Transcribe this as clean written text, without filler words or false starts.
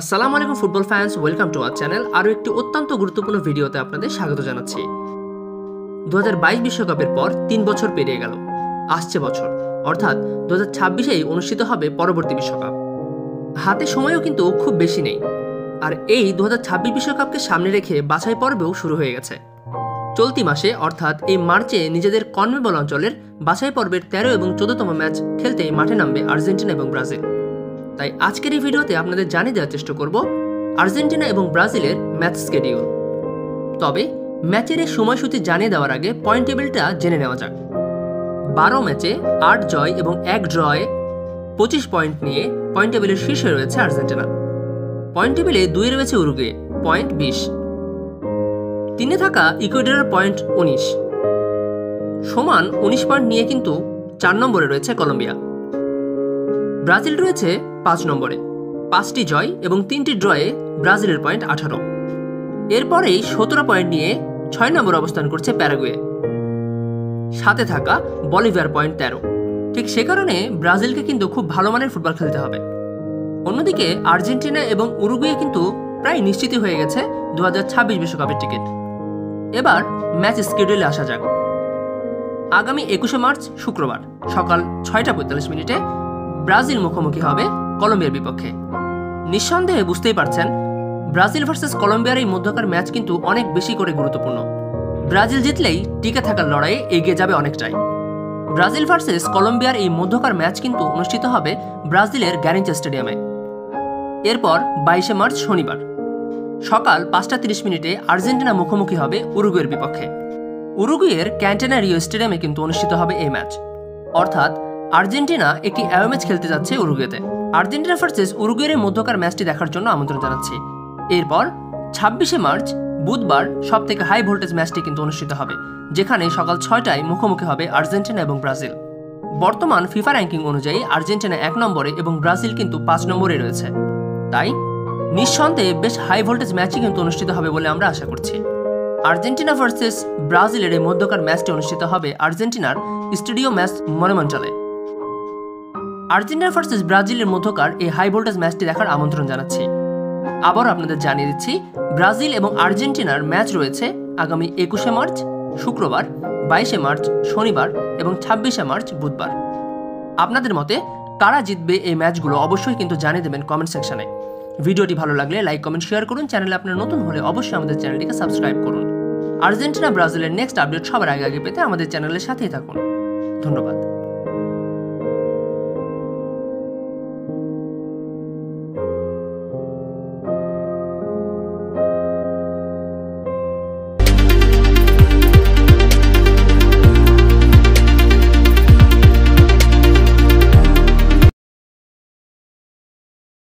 আসসালামু আলাইকুম football fans, welcome to our channel. আরও একটি অত্যন্ত গুরুত্বপূর্ণ ভিডিওতে আপনাদের স্বাগত জানাচ্ছি। 2022 বিশ্বকাপের পর 3 বছর পেরিয়ে গেল। আসছে বছর অর্থাৎ 2026-এই অনুষ্ঠিত হবে পরবর্তী বিশ্বকাপ। হাতে সময়ও কিন্তু খুব বেশি নেই। আর এই 2026 বিশ্বকাপকে সামনে রেখে বাছাই পর্বও শুরু হয়ে গেছে। চলতি মাসে অর্থাৎ এই মার্চে নিজেদের কনমেবল অঞ্চলের বাছাই পর্বের 13 এবং 14তম ম্যাচ খেলতে মাঠে নামবে আর্জেন্টিনা এবং ব্রাজিল। তাই আজকের এই ভিডিওতে আপনাদের জানিয়ে দেওয়ার চেষ্টা করব আর্জেন্টিনা এবং ব্রাজিলের ম্যাচ স্কেডিউল। তবে ম্যাচের এই সময়সূচি জানিয়ে দেওয়ার আগে পয়েন্ট টেবিলটা জেনে নেওয়া যাক। 12 ম্যাচে 8 জয় এবং 1 ড্রয়ে 25 পয়েন্ট নিয়ে পয়েন্ট টেবিলের শীর্ষে রয়েছে আর্জেন্টিনা। পয়েন্ট টেবিলে 2 রয়েছে উরুগুয়ে, পয়েন্ট 20। 3 থাকা ইকুয়েডরের পয়েন্ট 19, সমান 19 পয়েন্ট নিয়ে কিন্তু 4 নম্বরে রয়েছে কলম্বিয়া। ব্রাজিল রয়েছে 5 নম্বরে, 5টি জয় এবং 3টি ড্রয়ে ব্রাজিলের পয়েন্ট 18। এরপরেই 17 পয়েন্ট নিয়ে 6 নম্বরে অবস্থান করছে প্যারাগুয়ে। সাথে থাকা বলিভিয়ার পয়েন্ট 13। ঠিক সে কারণে ব্রাজিলকে কিন্তু খুব ভালো মানের ফুটবল খেলতে হবে। অন্যদিকে আর্জেন্টিনা এবং উরুগুয়ে কিন্তু প্রায় নিশ্চিত হয়ে গেছে 2026 বিশ্বকাপের টিকিট। এবার ম্যাচ স্কেডিউলে আসা যাক। আগামী 21শে মার্চ শুক্রবার সকাল 6টা 45 মিনিটে ব্রাজিল মুখোমুখি হবে কলম্বিয়ার বিপক্ষে। নিঃসন্দেহে বুঝতেই পারছেন, ব্রাজিল ভার্সেস কলম্বিয়ার এই মধ্যকার ম্যাচ কিন্তু অনেক বেশি করে গুরুত্বপূর্ণ। ব্রাজিল জিতলেই টিকে থাকার লড়াইয়ে এগিয়ে যাবে অনেকটাই। ব্রাজিল ভার্সেস কলম্বিয়ার এই মধ্যকার ম্যাচ কিন্তু অনুষ্ঠিত হবে ব্রাজিলের গ্যারিঞ্চা স্টেডিয়ামে। এরপর 22শে মার্চ শনিবার সকাল 5টা 30 মিনিটে আর্জেন্টিনা মুখোমুখি হবে উরুগুয়ের বিপক্ষে। উরুগুয়ের ক্যান্টেনারিও স্টেডিয়ামে কিন্তু অনুষ্ঠিত হবে এই ম্যাচ। অর্থাৎ আর্জেন্টিনা একটি অ্যাওয়ে ম্যাচ খেলতে যাচ্ছে উরুগুয়েতে। আর্জেন্টিনা ভার্সেস উরুগুয়ের মধ্যকার ম্যাচটি দেখার জন্য আমন্ত্রণ জানাচ্ছি। এরপর 26শে মার্চ বুধবার সবথেকে হাই ভোল্টেজ ম্যাচটি কিন্তু অনুষ্ঠিত হবে, যেখানে সকাল 6টায় মুখোমুখি হবে আর্জেন্টিনা এবং ব্রাজিল। বর্তমান ফিফা র্যাঙ্কিং অনুযায়ী আর্জেন্টিনা 1 নম্বরে এবং ব্রাজিল কিন্তু 5 নম্বরে রয়েছে। তাই নিঃসন্দেহে বেশ হাই ভোল্টেজ ম্যাচই কিন্তু অনুষ্ঠিত হবে বলে আমরা আশা করছি। আর্জেন্টিনা ভার্সেস ব্রাজিলের এই মধ্যকার ম্যাচটি অনুষ্ঠিত হবে আর্জেন্টিনার স্টেডিও ম্যাচ মনুমেন্টালে। আর্জেন্টিনা ভার্সেস ব্রাজিলের মধ্যকার এই হাই ভোল্টেজ ম্যাচটি দেখার আমন্ত্রণ জানাচ্ছি। আবার আপনাদের জানিয়ে দিচ্ছি, ব্রাজিল এবং আর্জেন্টিনার ম্যাচ রয়েছে আগামী 21শে মার্চ শুক্রবার, 22শে মার্চ শনিবার এবং 26শে মার্চ বুধবার। আপনাদের মতে কারা জিতবে এই ম্যাচগুলো অবশ্যই কিন্তু জানিয়ে দেবেন কমেন্ট সেকশনে। ভিডিওটি ভালো লাগলে লাইক, কমেন্ট, শেয়ার করুন। চ্যানেলে আপনারা নতুন হলে অবশ্যই আমাদের চ্যানেলটিকে সাবস্ক্রাইব করুন। আর্জেন্টিনা ব্রাজিলের নেক্সট আপডেট সবার আগে পেতে আমাদের চ্যানেলের সাথেই থাকুন। ধন্যবাদ।